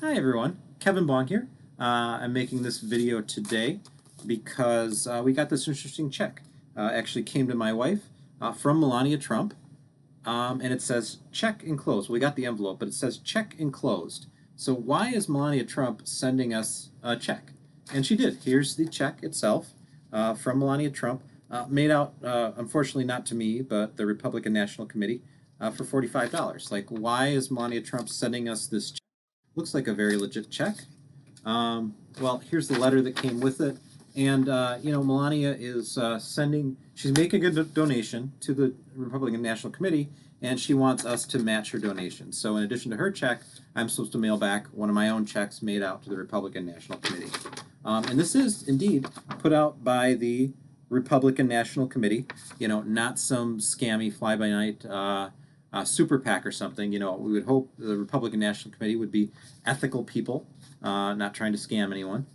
Hi everyone, Kevin Bong here. I'm making this video today because we got this interesting check. Actually came to my wife from Melania Trump, and it says check enclosed. We got the envelope, but it says check enclosed. So why is Melania Trump sending us a check? And she did. Here's the check itself from Melania Trump, made out, unfortunately not to me, but the Republican National Committee for $45. Like, why is Melania Trump sending us this check? Looks like a very legit check. Well, here's the letter that came with it. And, Melania is she's making a donation to the Republican National Committee, and she wants us to match her donation. So in addition to her check, I'm supposed to mail back one of my own checks made out to the Republican National Committee. And this is indeed put out by the Republican National Committee, not some scammy fly-by-night super PAC or something. We would hope the Republican National Committee would be ethical people, not trying to scam anyone.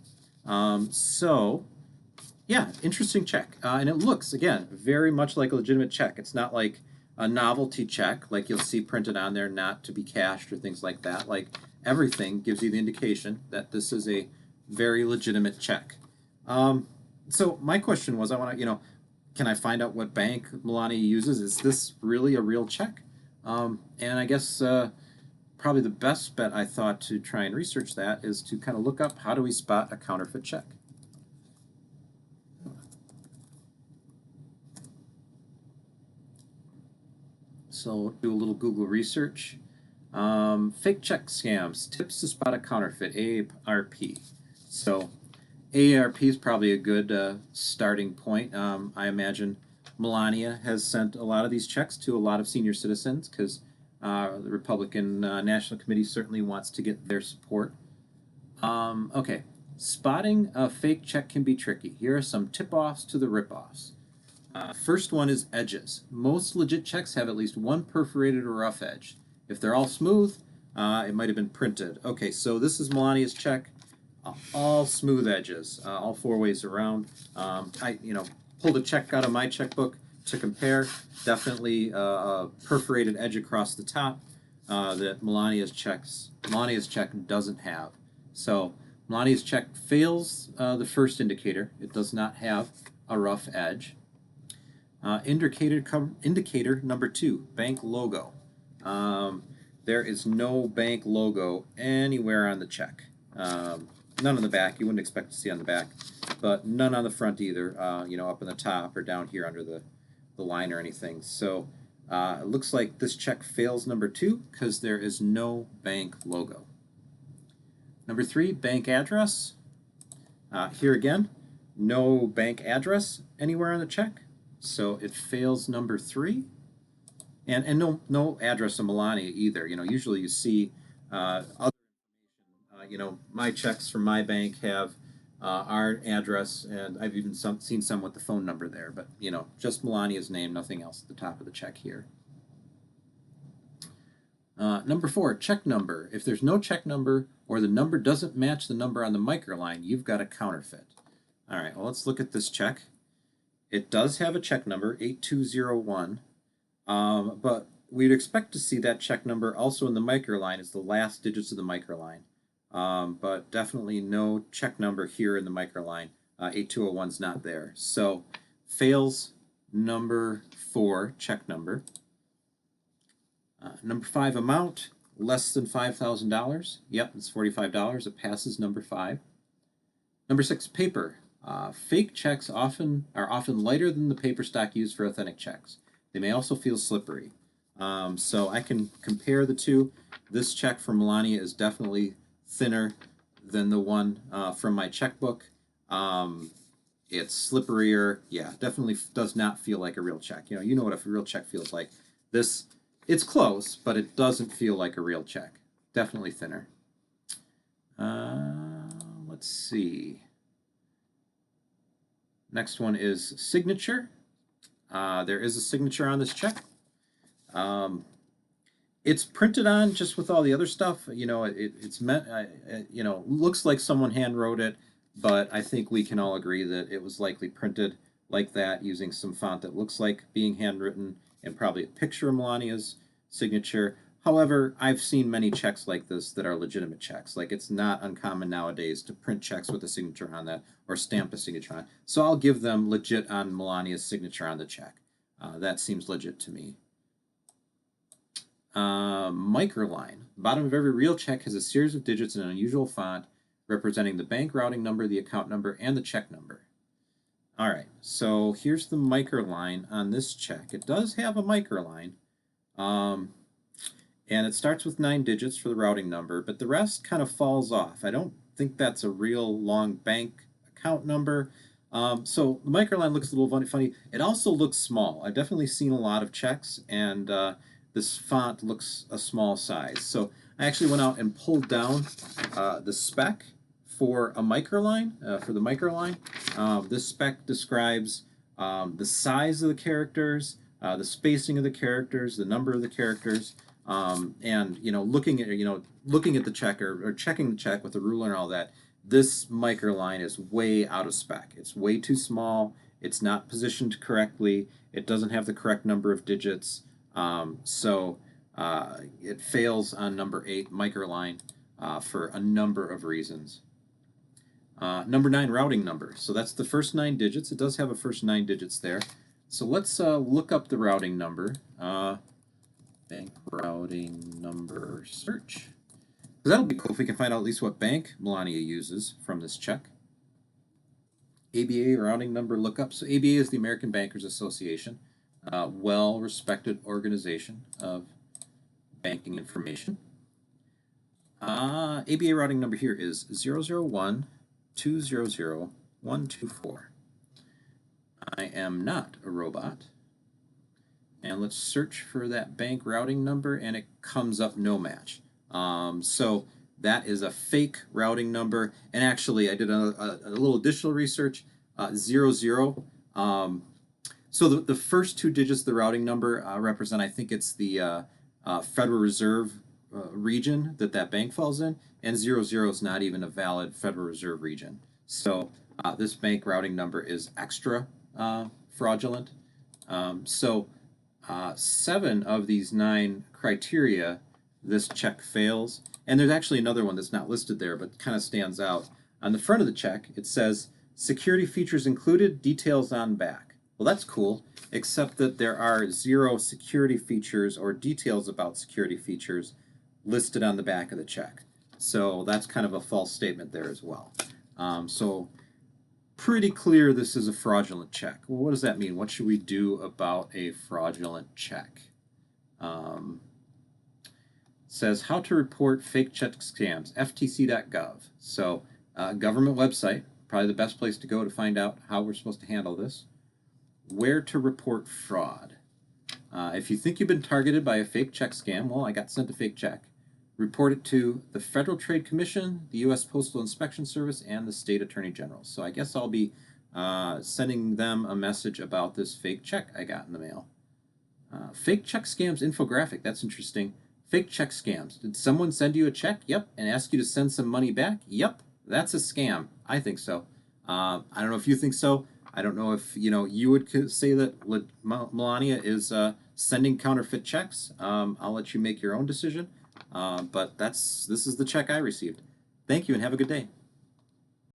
Yeah, interesting check. And it looks, again, very much like a legitimate check. It's not like a novelty check like you'll see printed on there, not to be cashed or things like that. Like, everything gives you the indication that this is a very legitimate check. So my question was, I want to, can I find out what bank Melania uses? Is this really a real check? And I guess probably the best bet, I thought, to try and research that is to kind of look up, how do we spot a counterfeit check? So do a little Google research. Fake check scams, tips to spot a counterfeit, AARP. So AARP is probably a good starting point. I imagine Melania has sent a lot of these checks to a lot of senior citizens because the Republican National Committee certainly wants to get their support. Okay, spotting a fake check can be tricky. Here are some tip-offs to the rip-offs. First one is edges. Most legit checks have at least one perforated or rough edge. If they're all smooth, it might have been printed. Okay, so this is Melania's check. All smooth edges, all four ways around. I pulled a check out of my checkbook to compare. Definitely a perforated edge across the top that Melania's check doesn't have. So Melania's check fails the first indicator. It does not have a rough edge. Indicator number 2, bank logo. There is no bank logo anywhere on the check. None on the back. You wouldn't expect to see on the back, but none on the front either, up in the top or down here under the line or anything. So it looks like this check fails number 2 because there is no bank logo. Number 3, bank address. Here again, no bank address anywhere on the check, so it fails number 3. And no address of Melania either. Usually you see other my checks from my bank have our address, and I've even seen some with the phone number there, but just Melania's name, nothing else at the top of the check here. Number 4, check number. If there's no check number or the number doesn't match the number on the Microline, you've got a counterfeit. All right, well, let's look at this check. It does have a check number, 8201, but we'd expect to see that check number also in the Microline as the last digits of the Microline. But definitely no check number here in the Microline. 8201's not there. So fails number 4, check number. Number 5, amount, less than $5,000. Yep, it's $45. It passes number 5. Number 6, paper. Fake checks are often lighter than the paper stock used for authentic checks. They may also feel slippery. So I can compare the two. This check from Melania is definitely thinner than the one from my checkbook. It's slipperier. Yeah, definitely does not feel like a real check. You know what a real check feels like. This, it's close, but it doesn't feel like a real check. Definitely thinner. Let's see. Next one is signature. There is a signature on this check. It's printed on just with all the other stuff. It's meant, looks like someone hand wrote it, but I think we can all agree that it was likely printed like that using some font that looks like being handwritten and probably a picture of Melania's signature. However, I've seen many checks like this that are legitimate checks. Like, it's not uncommon nowadays to print checks with a signature on that or stamp a signature on it. So I'll give them legit on Melania's signature on the check. That seems legit to me. Microline. Bottom of every real check has a series of digits in an unusual font representing the bank routing number, the account number, and the check number. All right, so here's the microline on this check. It does have a microline, and it starts with 9 digits for the routing number, but the rest kind of falls off. I don't think that's a real long bank account number. So the microline looks a little funny. It also looks small. I've definitely seen a lot of checks, and this font looks a small size. So I actually went out and pulled down the spec for a microline, for the microline. This spec describes the size of the characters, the spacing of the characters, the number of the characters, and looking at the check or checking the check with the ruler and all that. This microline is way out of spec. It's way too small. It's not positioned correctly. It doesn't have the correct number of digits. So it fails on number 8 microline for a number of reasons. Number 9, routing number. So that's the first 9 digits. It does have a first 9 digits there. So let's look up the routing number. Bank routing number search. Because that'll be cool if we can find out at least what bank Melania uses from this check. ABA routing number lookup. So ABA is the American Bankers Association, well-respected organization of banking information. ABA routing number here is 001-200-124. I am not a robot. And let's search for that bank routing number, and it comes up no match. So that is a fake routing number. And actually, I did a little additional research. 00. So the first 2 digits of the routing number represent, I think it's the Federal Reserve region that bank falls in, and 00 is not even a valid Federal Reserve region. So this bank routing number is extra fraudulent. 7 of these 9 criteria, this check fails. And there's actually another one that's not listed there, but kind of stands out. On the front of the check, it says, security features included, details on back. Well, that's cool, except that there are 0 security features or details about security features listed on the back of the check. So that's kind of a false statement there as well. So pretty clear this is a fraudulent check. Well, what does that mean? What should we do about a fraudulent check? Says how to report fake check scams, ftc.gov. So government website, probably the best place to go to find out how we're supposed to handle this. Where to report fraud. If you think you've been targeted by a fake check scam, well, I got sent a fake check. Report it to the Federal Trade Commission, the U.S. Postal Inspection Service, and the State Attorney General. So I guess I'll be sending them a message about this fake check I got in the mail. Fake check scams infographic. That's interesting. Fake check scams. Did someone send you a check? Yep. And ask you to send some money back? Yep. That's a scam. I think so. I don't know if you think so. I don't know if you would say that Melania is sending counterfeit checks. I'll let you make your own decision. But this is the check I received. Thank you and have a good day.